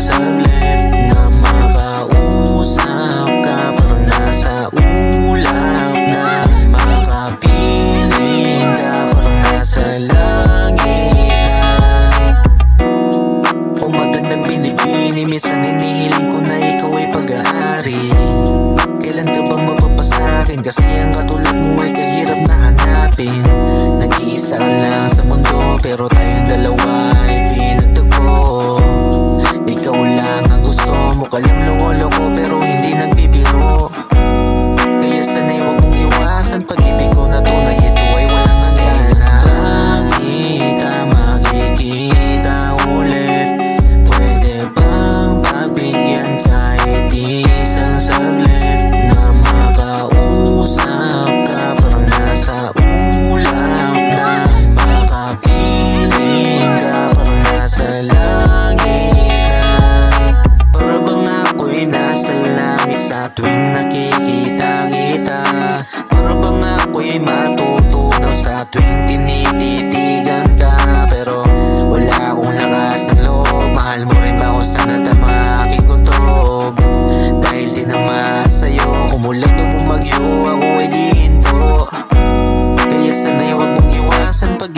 saglit na makausap ka. Parang nasa ulap na makapiling ka. Parang nasa langit na. O magandang binibini, minsan hinihiling ko na ikaw ay pag-aari. Kailan ka ba mapapasakin? Kasi ang katulad mo ay kahirap na hanapin. Nag-iisa lang sa mundo, pero tayong dalawa ay pinagtagpo. Ikaw lang ang gusto mo, kalang loko-loko pero hindi nagbibiro. Kaya sana'y huwag mong iwasan, pag-ibig ko na tunay, ito ay walang hangganan. Makikita ulit, pwede bang pagbigyan kahit isang saglit na makausap ka. Parang nasa ulap na makapiling ka. Parang nasa langit na. Para bang ako'y nasa langit sa tuwing nakikita kita. Para bang ako'y matutunaw sa tuwing tinititigan ka. Pero wala akong lakas ng loob. Mahal mo rin ba ako sa natama aking kutob? Dahil di naman sa'yo, umulan o bumagyo, ako ay di hinto. Kaya sana'y huwag mong iwasan pag